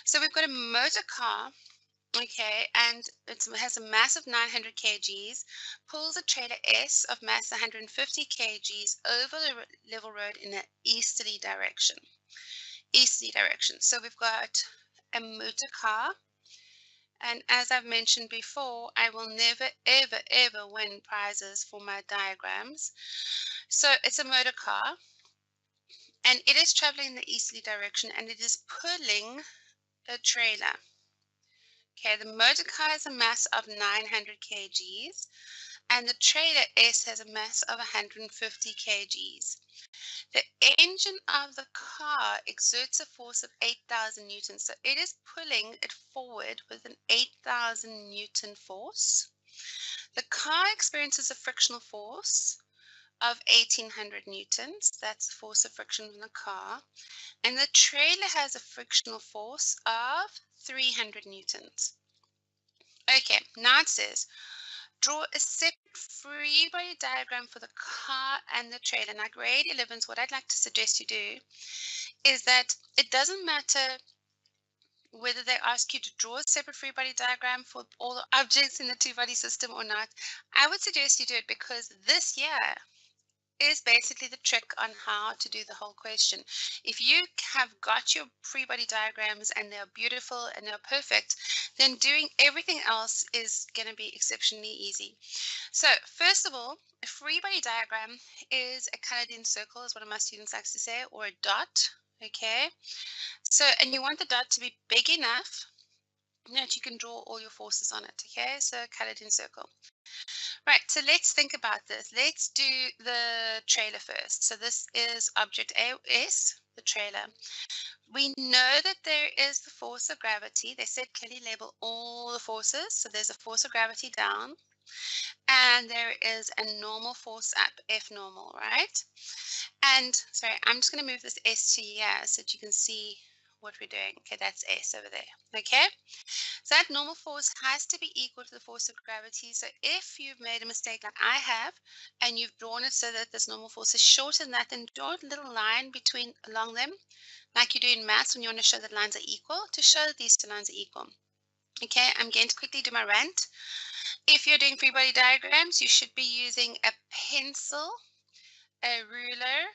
So we've got a motor car, okay, and it has a mass of 900 kgs, pulls a trailer S of mass 150 kgs over the level road in an easterly direction. Easterly direction. So we've got a motor car, and as I've mentioned before, I will never, ever, ever win prizes for my diagrams. So it's a motor car, and it is traveling in the easterly direction, and it is pulling a trailer. Okay, the motor car has a mass of 900 kgs and the trailer S has a mass of 150 kgs. The engine of the car exerts a force of 8,000 newtons. So it is pulling it forward with an 8,000 newton force. The car experiences a frictional force of 1,800 newtons. That's the force of friction from the car. And the trailer has a frictional force of 300 newtons. Okay, now it says, draw a separate free body diagram for the car and the trailer. Now, grade 11s, what I'd like to suggest you do is that it doesn't matter whether they ask you to draw a separate free body diagram for all the objects in the two-body system or not. I would suggest you do it because this year is basically the trick on how to do the whole question. If you have got your free body diagrams and they're beautiful and they're perfect, then doing everything else is going to be exceptionally easy. So first of all, a free body diagram is a colored in circle, is what my students like to say, or a dot. Okay. So, and you want the dot to be big enough that you can draw all your forces on it. Okay. So colored in circle. Right, so let's think about this. Let's do the trailer first. So this is object AS, the trailer. We know that there is the force of gravity. They said clearly label all the forces. So there's a force of gravity down, and there is a normal force up, F normal, right? And sorry, I'm just going to move this S to here so that you can see what we're doing. Okay, that's S over there. Okay, so that normal force has to be equal to the force of gravity. So if you've made a mistake like I have, and you've drawn it so that this normal force is shorter than that, then draw a little line along them, like you do in maths when you want to show that lines are equal, to show that these two lines are equal. Okay, I'm going to quickly do my rant. If you're doing free body diagrams, you should be using a pencil, a ruler,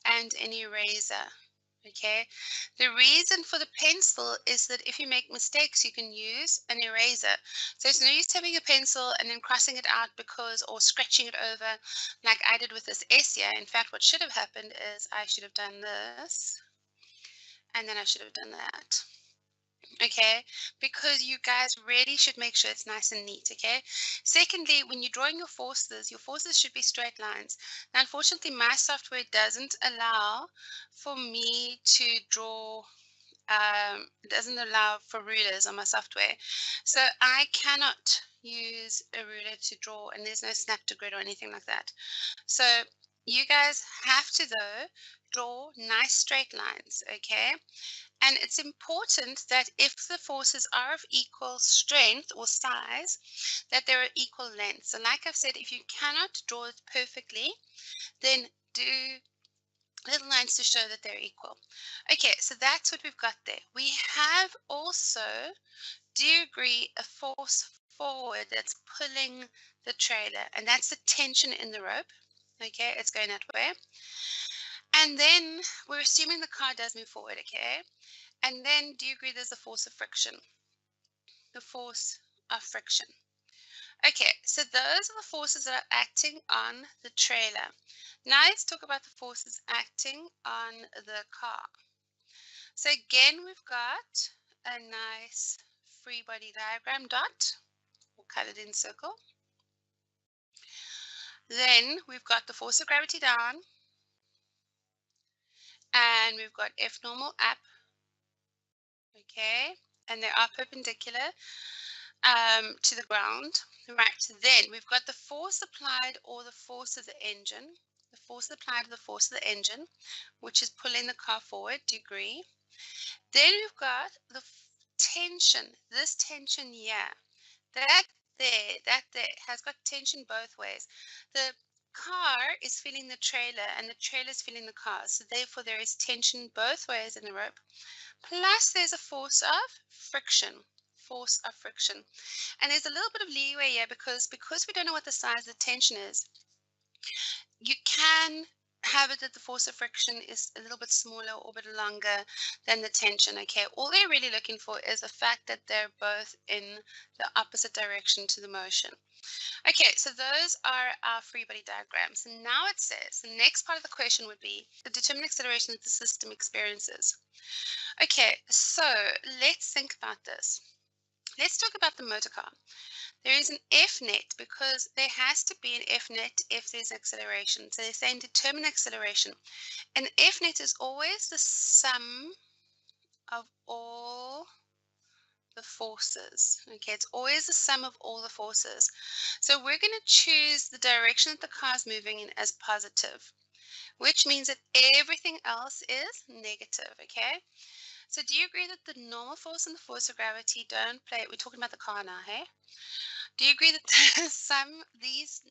and an eraser. Okay, the reason for the pencil is that if you make mistakes, you can use an eraser. So it's no use having a pencil and then crossing it out or scratching it over like I did with this S here. In fact, what should have happened is I should have done this and then I should have done that. Okay, because you guys really should make sure it's nice and neat. Okay, secondly, when you're drawing your forces should be straight lines. Now unfortunately my software doesn't allow for me to draw, it doesn't allow for rulers on my software, so I cannot use a ruler to draw, and there's no snap to grid or anything like that. So you guys have to though draw nice straight lines. Okay, and it's important that if the forces are of equal strength or size, that they're equal length. So like I've said, if you cannot draw it perfectly, then do little lines to show that they're equal. Okay, so that's what we've got there. We have also, do you agree, a force forward that's pulling the trailer, and that's the tension in the rope. Okay, it's going that way. And then we're assuming the car does move forward, okay? And then do you agree there's a force of friction? The force of friction. Okay, so those are the forces that are acting on the trailer. Now let's talk about the forces acting on the car. So again, we've got a nice free body diagram dot, or colored in circle. Then we've got the force of gravity down, and we've got F normal up, okay, and they are perpendicular to the ground. Right, then we've got the force applied, or the force of the engine, the force applied to the force of the engine, which is pulling the car forward. Do you agree? Then we've got the tension, this tension here, that there has got tension both ways. The car is feeling the trailer and the trailer is feeling the car. So therefore there is tension both ways in the rope. Plus there's a force of friction. Force of friction. And there's a little bit of leeway here because we don't know what the size of the tension is. You can have it that the force of friction is a little bit smaller or a bit longer than the tension. Okay, all they're really looking for is the fact that they're both in the opposite direction to the motion. Okay, so those are our free body diagrams. And now it says the next part of the question would be the determine acceleration that the system experiences. Okay, so let's think about this. Let's talk about the motor car. There is an F net because there has to be an F net if there's acceleration. So they're saying determine acceleration. And F net is always the sum of all the forces. Okay, it's always the sum of all the forces. So we're going to choose the direction that the car is moving in as positive, which means that everything else is negative. Okay, so do you agree that the normal force and the force of gravity don't play? We're talking about the car now, hey? Do you agree that these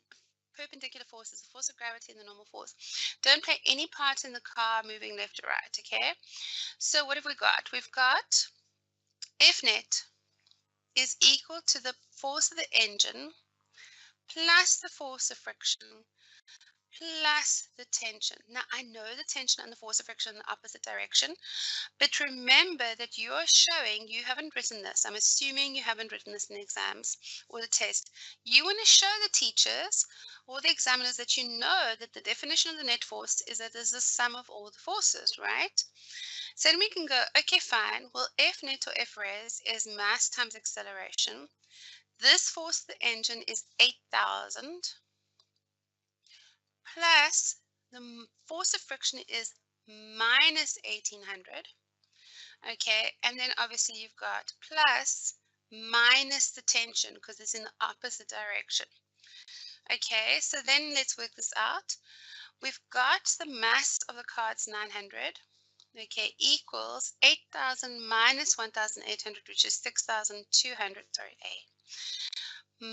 perpendicular forces, the force of gravity and the normal force, don't play any part in the car moving left or right? Okay, so what have we got? We've got F net is equal to the force of the engine plus the force of friction plus the tension. Now, I know the tension and the force of friction in the opposite direction, but remember that you are showing you haven't written this. I'm assuming you haven't written this in the exams or the test. You want to show the teachers or the examiners that you know that the definition of the net force is that there's the sum of all the forces, right? So then we can go, okay, fine. Well, F net or F res is mass times acceleration. This force of the engine is 8,000 plus the force of friction is minus 1,800. Okay, and then obviously you've got plus minus the tension because it's in the opposite direction. Okay, so then let's work this out. We've got the mass of the car, it's 900. Okay, equals 8,000 minus 1,800, which is 6,200, sorry, A,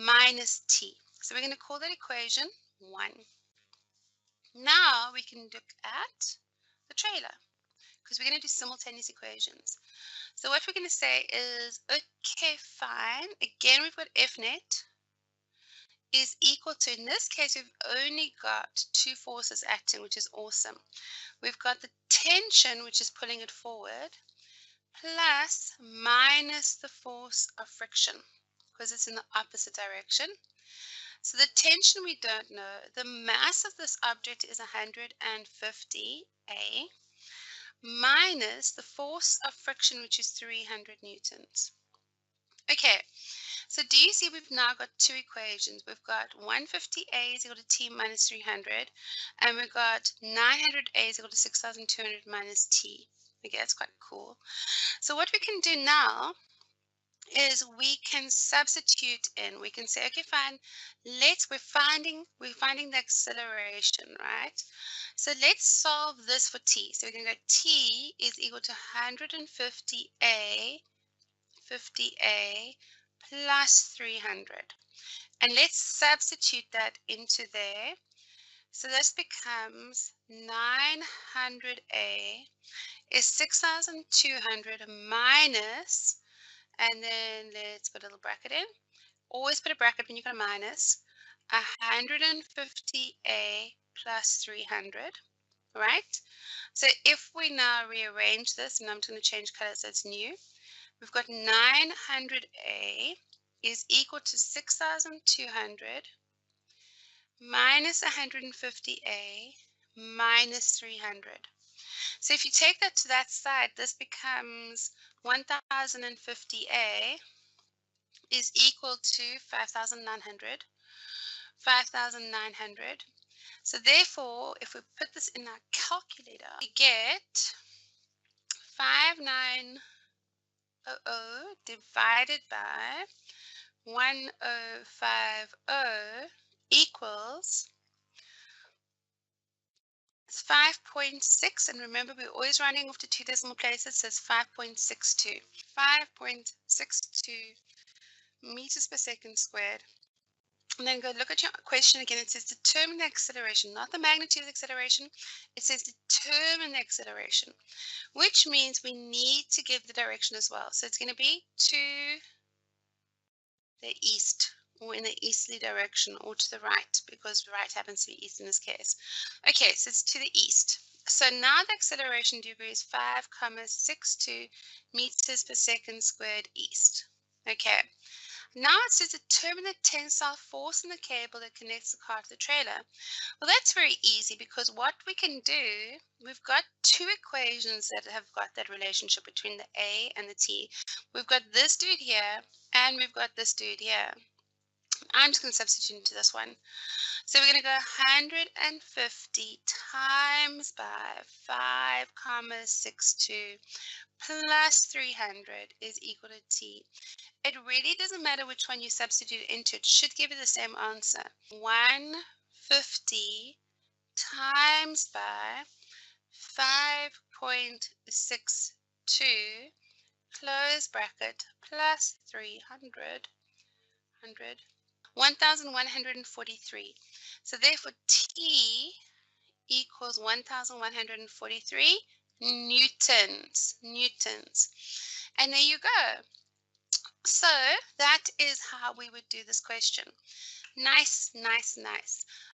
minus T. So we're going to call that equation 1. Now we can look at the trailer because we're going to do simultaneous equations. So what we're going to say is, okay, fine. Again, we've got F net is equal to, in this case, we've only got two forces acting, which is awesome. We've got the tension, which is pulling it forward, plus minus the force of friction because it's in the opposite direction. So the tension we don't know. The mass of this object is 150 A minus the force of friction, which is 300 newtons. Okay, so do you see we've now got two equations? We've got 150A is equal to T minus 300, and we've got 900A is equal to 6,200 minus T. Okay, that's quite cool. So what we can do now is we can substitute in. We can say, okay, fine, we're finding the acceleration, right? So let's solve this for T. So we can go T is equal to 150A 50A plus 300. And let's substitute that into there. So this becomes 900A is 6,200 minus, and then let's put a little bracket in. Always put a bracket when you got a minus. 150A plus 300, right? So if we now rearrange this, and I'm going to change colors so it's new, we've got 900A is equal to 6,200 minus 150A minus 300. So if you take that to that side, this becomes 1,050A is equal to 5,900. 5,900. So therefore, if we put this in our calculator, we get 5900 divided by 1050 equals 5.6, and remember we're always running off to two decimal places, so it's 5.62. 5.62 meters per second squared And then go look at your question again. It says determine the acceleration, not the magnitude of the acceleration. It says determine the acceleration, which means we need to give the direction as well. So it's going to be to the east, or in the easterly direction, or to the right, because right happens to be east in this case. Okay, so it's to the east. So now the acceleration degree is 5,62 meters per second squared east. Okay, now it says determine the tensile force in the cable that connects the car to the trailer. Well, that's very easy because what we can do, we've got two equations that have got that relationship between the A and the T. We've got this dude here and we've got this dude here. I'm just going to substitute into this one. So we're going to go 150 times by 5,62 plus 300 is equal to T. It really doesn't matter which one you substitute into. It should give you the same answer. 150 times by 5.62 close bracket plus 300 1,143. So therefore T equals 1,143 newtons. And there you go. So that is how we would do this question. Nice.